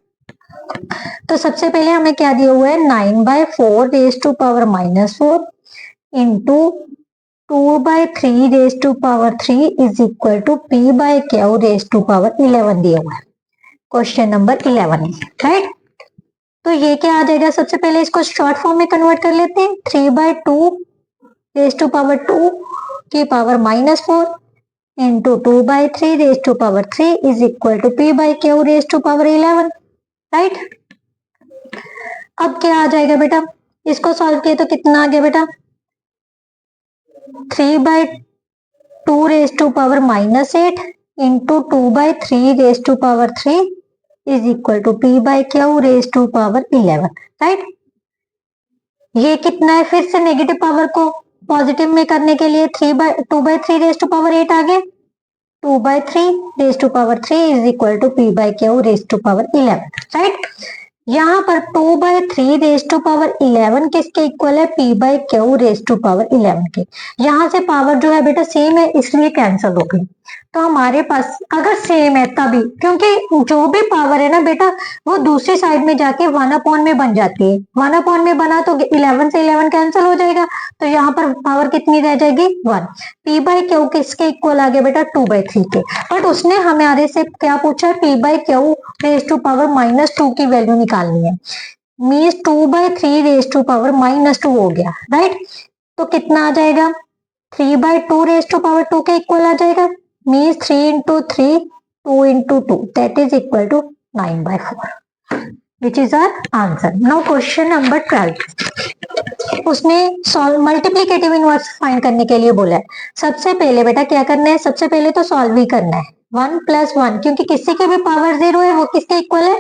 तो सबसे पहले हमें क्या दिया हुआ है, 9/4 raise to power -4 into 2/3 raise to power 3 is equal to p by q raise to power 11 दिया हुआ है क्वेश्चन नंबर 11, राइट। तो ये क्या आ जाएगा, सबसे पहले इसको शॉर्ट फॉर्म में कन्वर्ट कर लेते हैं, 3/2 रेज टू पावर 2 की power -4 into 2/3 raise to power 3 is equal to p by q raise to power 11, right. अब क्या आ जाएगा बेटा, इसको सॉल्व किया तो कितना आ गया बेटा, 3/2 raise to power -8 into 2/3 raise to power 3 is equal to p by q raise to power 11, right. ये कितना है, फिर से नेगेटिव पावर को पॉजिटिव में करने के लिए 2/3 रेज टू पावर 8 आ गया, 2/3 raise to power 3 is equal to p by q raise to power 11, right. यहाँ पर 2/3 रेज टू पावर 11 किसके इक्वल है, p by q raise to power 11 के। यहाँ से पावर जो है बेटा सेम है इसलिए कैंसिल हो गई, तो हमारे पास अगर सेम है तभी, क्योंकि जो भी पावर है ना बेटा वो दूसरी साइड में जाके 1/में बन जाती है, 1/में में बना तो 11 से 11 कैंसिल हो जाएगा, तो यहाँ पर पावर कितनी रह जाएगी, 1। p बाई क्यू किसके इक्वल आ गया बेटा, 2/3 के। बट उसने हमारे से क्या पूछा है, p by q raise to power -2 की वैल्यू निकालनी है, मीन्स 2/3 रेज टू पावर -2 हो गया, राइट। तो कितना आ जाएगा, 3/2 रेज टू पावर 2 के इक्वल आ जाएगा, means 3 into 3 2 into 2 that is equal to 9/4 which is our answer. Now question number 12, उसने सॉल्व मल्टीप्लिकेटिव इनवर्स फाइंड करने के लिए बोला है। सबसे पहले बेटा क्या करना है, सबसे पहले तो सॉल्व ही करना है, 1 + 1 क्योंकि किसी के भी पावर 0 है वो किसके इक्वल है,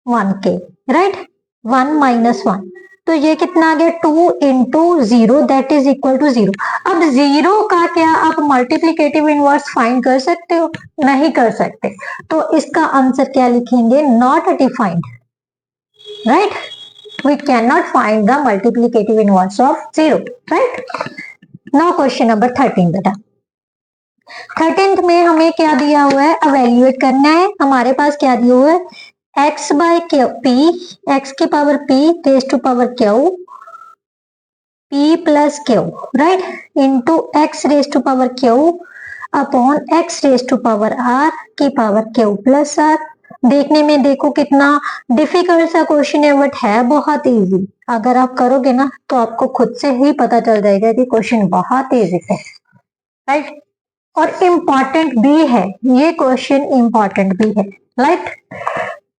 1 के, राइट। 1 - 1 तो ये कितना आ गया, 2 into 0 that is equal to 0। अब 0 का क्या आप मल्टीप्लिकेटिव इनवर्स फाइंड कर सकते हो, नहीं कर सकते, तो इसका आंसर क्या लिखेंगे, not defined, right. We can not find the multiplicative inverse of 0, right. Now question number 13 बेटा, 13th में हमें क्या दिया हुआ है, इवैल्यूएट करना है। हमारे पास क्या दिया हुआ है, x by q p, x की power p raise to power q p plus q, right, into x raise to power q upon x raise to power r की पावर क्यू प्लस r। देखने में देखो कितना difficult सा question है, but है बहुत इजी। अगर आप करोगे ना तो आपको खुद से ही पता चल जाएगा कि क्वेश्चन बहुत इजी है, राइट, और इम्पॉर्टेंट भी है, ये क्वेश्चन इम्पॉर्टेंट भी है, राइट।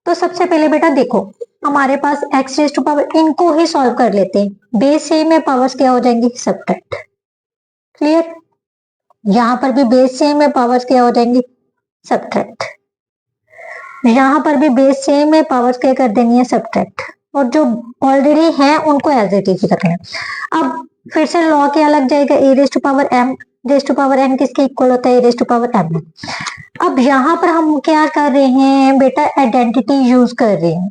तो सबसे पहले बेटा देखो हमारे पास x रेज टू पावर, इनको ही सॉल्व कर लेते हैं, बेस सेम है, पावर्स क्या हो जाएंगी, सब्ट्रैक्ट, क्लियर। यहाँ पर भी बेस सेम है, पावर्स क्या हो जाएंगी, सब्ट्रैक्ट। यहाँ पर भी बेस सेम है, पावर्स क्या कर देनी है, सब्ट्रैक्ट, और जो ऑलरेडी है उनको एज इट इज रखना है। अब फिर से लॉ क्या लग जाएगा, a raise to power m raise to power n किसके इक्वल होता है, a raise to power m। अब यहाँ पर हम क्या कर रहे हैं बेटा, आइडेंटिटी यूज कर रहे हैं।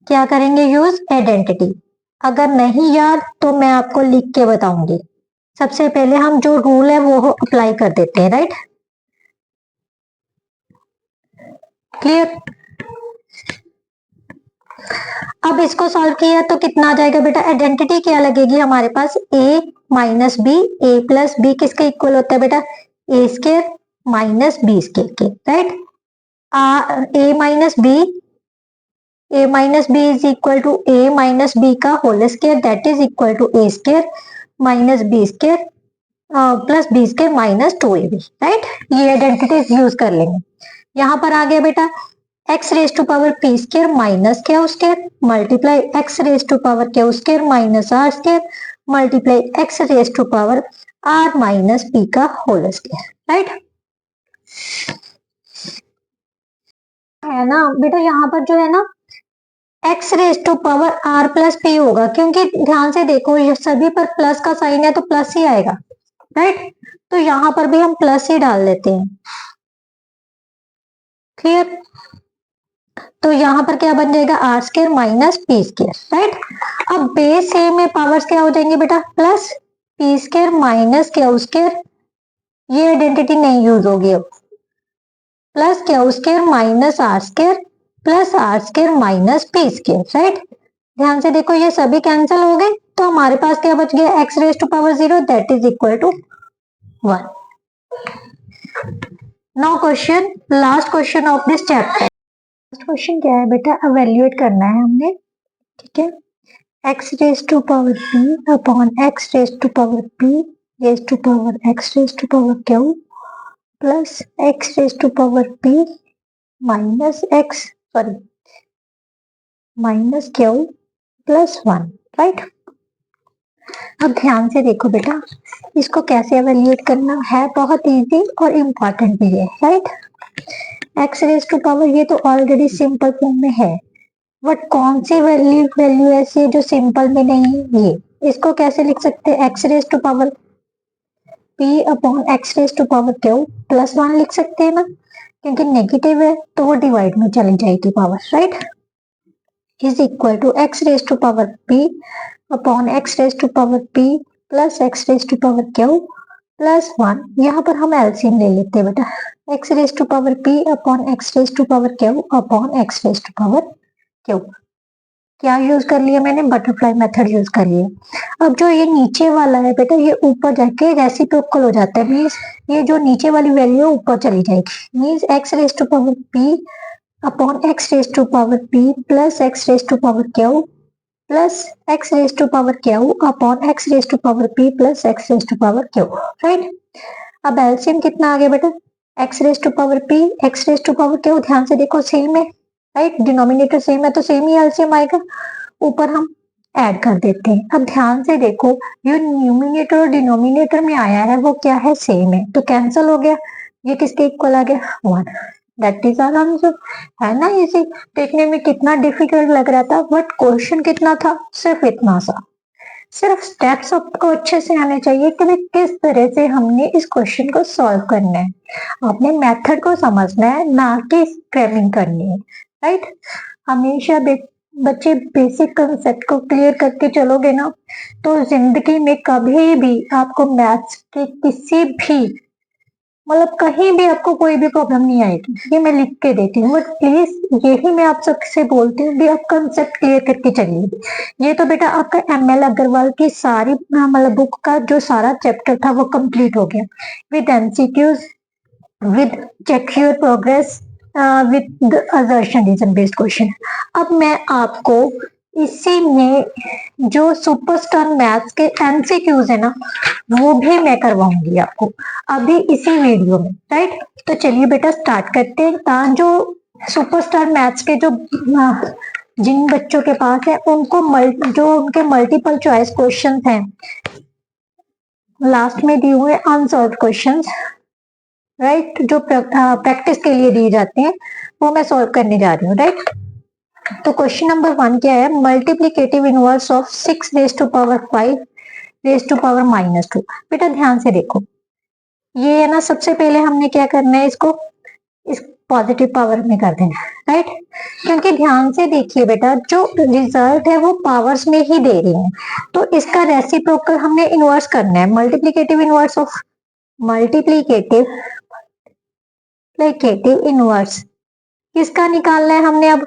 क्या करेंगे, यूज आइडेंटिटी। अगर नहीं याद तो मैं आपको लिख के बताऊंगी। सबसे पहले हम जो रूल है वो अप्लाई कर देते हैं, राइट, क्लियर। अब इसको सॉल्व किया तो कितना आ जाएगा बेटा, आइडेंटिटी क्या लगेगी हमारे पास, a minus b, a plus b किसके इक्वल होता है बेटा, a square minus b square के, right. a minus b is equal to a minus b का whole square that is equal to a square minus b square plus b square minus 2ab, right. ये identities use कर लेंगे। यहाँ पर आ गया बेटा x raise to power p square minus q square multiply x raise to power q square minus r square multiply x raise to power r minus p का whole square, right है ना बेटा। यहाँ पर जो है ना x raise to power r plus p होगा, क्योंकि ध्यान से देखो ये सभी पर प्लस का साइन है तो प्लस ही आएगा, राइट। तो यहाँ पर भी हम प्लस ही डाल देते हैं, क्लियर। तो यहाँ पर क्या बन जाएगा, r square minus p square, right. अब बेस सेम में पावर्स क्या हो जाएंगे बेटा, plus p square minus q square, ये आइडेंटिटी नहीं यूज होगी अब, plus q square minus r square plus r square minus p square, right. ध्यान से देखो ये सभी कैंसिल हो गए, तो हमारे पास क्या बच गया, x raise to power 0 that is equal to 1। Now question, last question of this chapter. Question क्या है बेटा, एवेल्युएट करना है हमने, ठीक है। X raise to power p upon x raise to power p raise to power x raise to power q plus x raise to power p minus x sorry minus q plus 1, right. अब ध्यान से देखो बेटा, इसको कैसे evaluate करना है, बहुत इजी और इम्पोर्टेंट भी है, right. X raise to power ये तो ऑलरेडी सिंपल फॉर्म में है, बट कौन सी वैल्यू ऐसी है जो सिंपल में नहीं है, ये इसको कैसे लिख सकते हैं, x raise to power p upon x raise to power q plus 1 लिख सकते हैं ना, क्योंकि नेगेटिव है तो वो डिवाइड में चली जाएगी power, right. Is equal to x raise to power p upon x raise to power p plus x raise to power q plus 1। यहाँ पर हम एलसीएम ले लेते हैं बेटा, x raise to power p upon x raise to power q upon x raise to power q. क्या use कर लिया मैंने, बटरफ्लाई मेथड यूज कर लिया। अब जो ये नीचे वाला है बेटा, ये ऊपर जाके रेसिप्रोकल हो जाता है, मीन्स ये जो नीचे वाली वैल्यू ऊपर चली जाएगी, means x raise to power p upon x raise to power p plus x raise to power q plus x raise to power q upon x raise to power p plus x raise to power q, right. अब LCM कितना आ गया बेटा, x raise to power p x raise to power q, ध्यान से देखो same है, right, denominator same है तो सेम ही एलसीएम आएगा, ऊपर हम ऐड कर देते हैं। अब ध्यान से देखो जो न्यूमिनेटर और डिनोमिनेटर में आया है वो क्या है, सेम है, तो कैंसिल हो गया, ये किसके इक्वल आ गया, 1। दैट इज आवर आंसर, है ना इजी। देखने में कितना डिफिकल्ट लग रहा था, बट क्वेश्चन कितना था, सिर्फ इतना सा। सिर्फ स्टेप्स आपको अच्छे से आने चाहिए कि भाई किस तरह से हमने इस क्वेश्चन को सॉल्व करना है, आपने मेथड को समझना है, ना कि स्क्रैमिंग करनी है, राइट। हमेशा बच्चे बेसिक कंसेप्ट को क्लियर करके चलोगे ना, तो जिंदगी में कभी भी आपको मैथ्स के किसी भी मतलब कहीं भी आपको कोई भी प्रॉब्लम नहीं आएगी, ये मैं लिख के देती हूँ। बट प्लीज यही मैं आप सबसे बोलती हूँ भी आप कंसेप्ट क्लियर करके चलिए। ये तो बेटा आपका एमएल अग्रवाल की सारी मतलब बुक का जो सारा चैप्टर था वो कंप्लीट हो गया, with MCQs, with check your progress, with assertion reason based question. अब मैं आपको इसी में जो सुपरस्टार मैथ्स के एमसीक्यूज है ना, वो भी मैं करवाऊंगी आपको अभी इसी वीडियो में, राइट। तो चलिए बेटा स्टार्ट करते हैं। जो सुपरस्टार मैथ्स के जो जिन बच्चों के पास है उनको जो उनके मल्टीपल चॉइस क्वेश्चंस हैं लास्ट में दिए हुए अनसॉल्व क्वेश्चंस, राइट, जो प्रैक्टिस के लिए दिए जाते हैं वो मैं सॉल्व करने जा रही हूँ, राइट। तो क्वेश्चन नंबर 1 क्या है, multiplicative inverse of 6 raise to power 5 raise to power -2। बेटा ध्यान से देखो, ये है ना, सबसे पहले हमने क्या करना है, इसको इस पॉजिटिव पावर में कर देना, राइट। क्योंकि ध्यान से देखिए बेटा, जो रिजल्ट है वो पावर्स में ही दे रही है, तो इसका रेसिप्रोकल हमने इनवर्स करना है। Multiplicative inverse of multiplicative inverse किसका निकालना है हमने, अब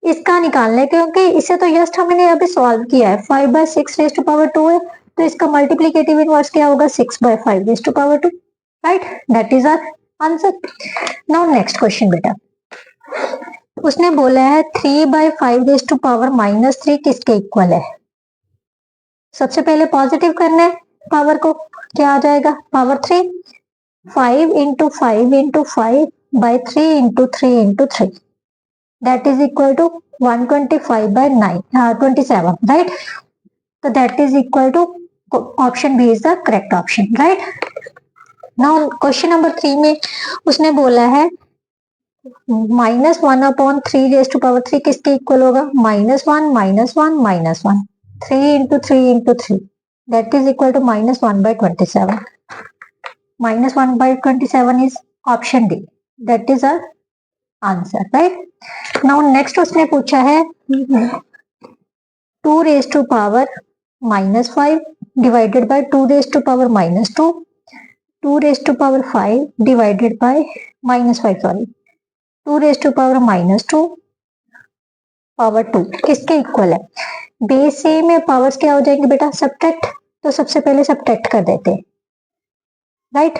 इसका निकालना है, क्योंकि इसे तो जस्ट हमने अभी सॉल्व किया है। 5/6 रेज टू पावर 2 है, तो इसका मल्टीप्लीकेटिव इनवर्स क्या होगा, 6/5 raise to power 2, right. That is our answer. Now next question बेटा, उसने बोला है 3/5 रेज टू पावर -3 किसके इक्वल है। सबसे पहले पॉजिटिव करना है पावर को, क्या आ जाएगा, power 3, 5 × 5 × 5/3 × 3 × 3, that is equal to 125/9 27, right. तो that is equal to option B is the correct option, right. Now question number 3 में उसने बोला है -1/3 किसके इक्वल होगा, -1 -1 -1, 3 into 3 into 3 that is equal to -1/27, -1/27 is option D, that is our answer, right. Now next उसने पूछा है 2 raised to power -5 divided by 2 raised to power -2, 2 raised to power 5 divided by -5, sorry 2 raised to power -2 power 2 किसके equal है। Base से में powers क्या हो जाएंगे बेटा, सब्ट्रैक्ट, तो सबसे पहले सब्ट्रैक्ट कर देते हैं, राइट।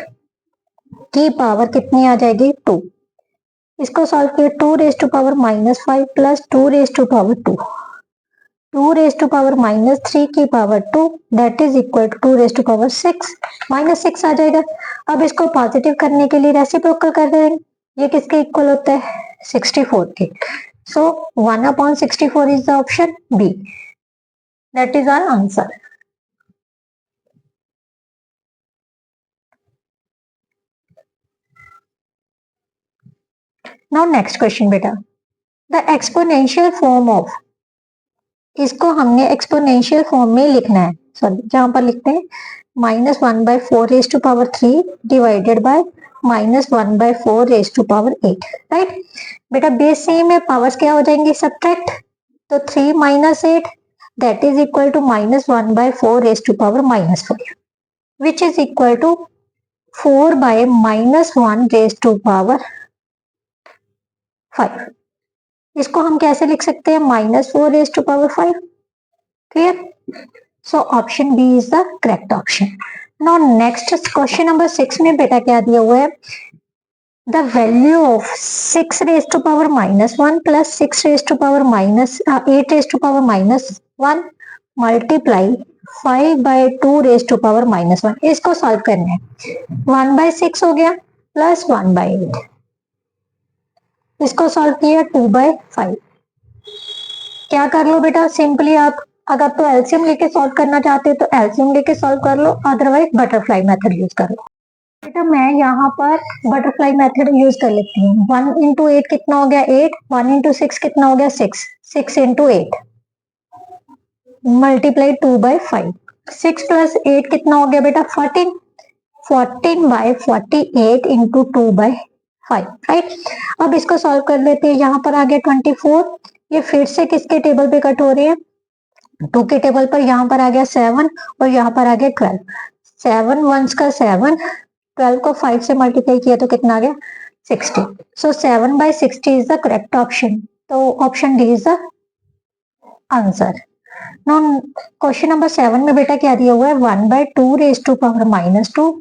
की पावर कितनी आ जाएगी 2, इसको सॉल्व किया 2 raised to power -5 plus 2 raised to power 2, 2 raised to power -3 की power 2 that is equal to 2 raised to power 6, -6 आ जाएगा। अब इसको पॉजिटिव करने के लिए रेसिप्रोकल कर देंगे, ये किसके इक्वल होता है 64 के, सो 1/64 is the option B, that is our answer. Now next question बेटा, द एक्सपोनेंशियल फॉर्म ऑफ, इसको हमने एक्सपोनेंशियल फॉर्म में लिखना है, सॉरी जहां पर लिखते हैं -1/4 raised to power 3 divided by -1/4 raised to power 8, right. बेटा बेस सेम है, पावर्स क्या हो जाएंगे सब्ट्रैक्ट, तो 3 - 8 that is equal to -1/4 raised to power -5 which is equal to 4/-1 raised to power 5। इसको हम कैसे लिख सकते हैं, -4 raised to power 5, clear. So option B is the correct option. Now next question number 6 में बेटा क्या दिया हुआ है, the value of 6 raised to power -1 plus 6 raised to power -8 raised to power -1 multiply 5/2 raised to power -1, इसको solve करना है। 1/6 हो गया प्लस 1/8, इसको सॉल्व किया 2/5। क्या कर लो बेटा, सिंपली आप अगर तो एलसीएम लेके सॉल्व करना चाहते हो तो एलसीएम लेके सॉल्व कर लो, अदरवाइज बटरफ्लाई मेथड यूज कर लो। बेटा मैं यहाँ पर बटरफ्लाई मेथड यूज कर लेती हूँ। 1 इंटू 8 कितना हो गया 8, 1 इंटू 6 कितना हो गया 6, 6 इंटू 8 मल्टीप्लाई 2/5, 6 प्लस 8 कितना हो गया बेटा 14, 14/48 इंटू 2/5, राइट। अब इसको सॉल्व कर लेते हैं, यहाँ पर आ गया 24, ये फिर से किसके टेबल पे कट हो रही है 2 के टेबल पर, यहाँ पर आ गया 7 और यहाँ पर आ गया 12, 7 वंस का 7, 12 को 5 से मल्टीप्लाई किया तो कितना आ गया 60, सो 7/60 इज द करेक्ट ऑप्शन, तो option D is the answer. Now question number 7 में बेटा क्या दिया हुआ है 1/2 raised to power -2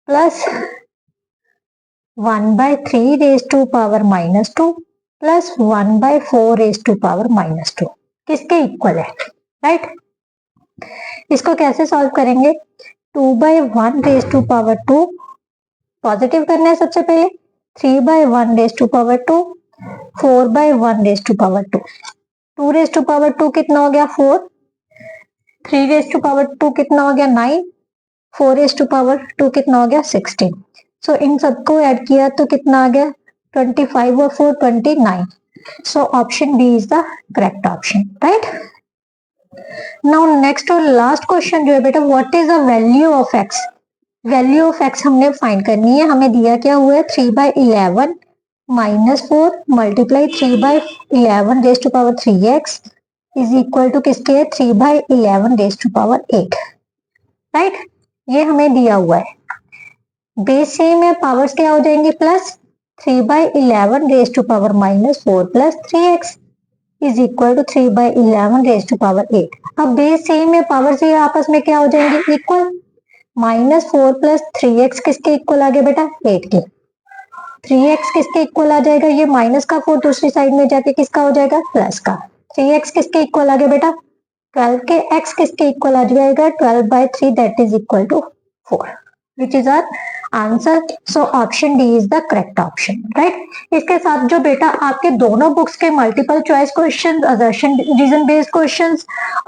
plus 1/3 raised to power -2 plus 1/4 raised to power -2 किसके इक्वल है, राइट। इसको कैसे सॉल्व करेंगे, 2/1 raised to power 2 पॉजिटिव करना है सबसे पहले, 3/1 raised to power 2, 4/1 raised to power 2, 2 raised to power 2 कितना हो गया 4, 3 raised to power 2 कितना हो गया 9, 4 raised to power 2 कितना हो गया 16, सो इन सबको ऐड किया तो कितना आ गया 25 और 4 29, सो option B is the correct option, right. Now next और लास्ट क्वेश्चन जो है बेटा, what is the value of X, value of X हमने फाइंड करनी है, हमें दिया क्या हुआ है 3/11 -4 multiply 3/11 raise to power 3x is equal to किसके है 3/11 रेज टू पावर 8, राइट। ये हमें दिया हुआ है, बेस सेम है, पावर्स क्या हो जाएंगे plus 3/11 raise to power -4 plus 3x is equal to 3/11 raise to power 8। अब बेस सेम है, पावर से आपस में क्या हो जाएंगे इक्वल, -4 प्लस 3x किसके इक्वल आ गया बेटा 8 के, 3x किसके इक्वल आ जाएगा, ये माइनस का 4 दूसरी साइड में जाके किसका हो जाएगा प्लस का, 3x किसके इक्वल आ गया बेटा 12 के, x किसके इक्वल आ जाएगा 12/3 that is equal to 4 which is our answer. So option D is the correct option, right. इसके साथ जो बेटा आपके दोनों बुक्स के multiple choice question, assertion reason based question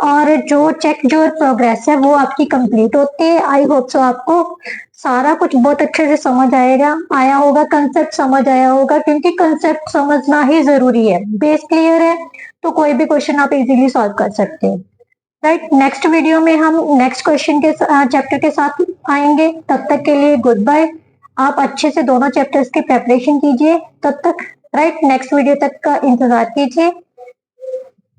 और जो चेक जो प्रोग्रेस है वो आपकी कंप्लीट होती है। आई होप सो आपको सारा कुछ बहुत अच्छे से समझ आया होगा, कंसेप्ट समझ आया होगा, क्योंकि कंसेप्ट समझना ही जरूरी है। बेस क्लियर है तो कोई भी क्वेश्चन आप इजीली सॉल्व कर सकते हैं, राइट। नेक्स्ट वीडियो में हम नेक्स्ट क्वेश्चन के चैप्टर के साथ आएंगे। तब तक के लिए गुड बाय। आप अच्छे से दोनों चैप्टर्स की प्रेपरेशन कीजिए तब तक, राइट। नेक्स्ट वीडियो तक का इंतजार कीजिए।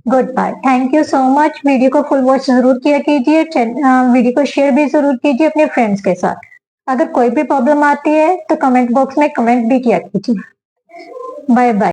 Good bye, thank you so much. Video को फुल वॉच जरूर किया कीजिए, वीडियो को शेयर भी जरूर कीजिए अपने फ्रेंड्स के साथ। अगर कोई भी प्रॉब्लम आती है तो कमेंट बॉक्स में कमेंट भी किया कीजिए। Bye bye.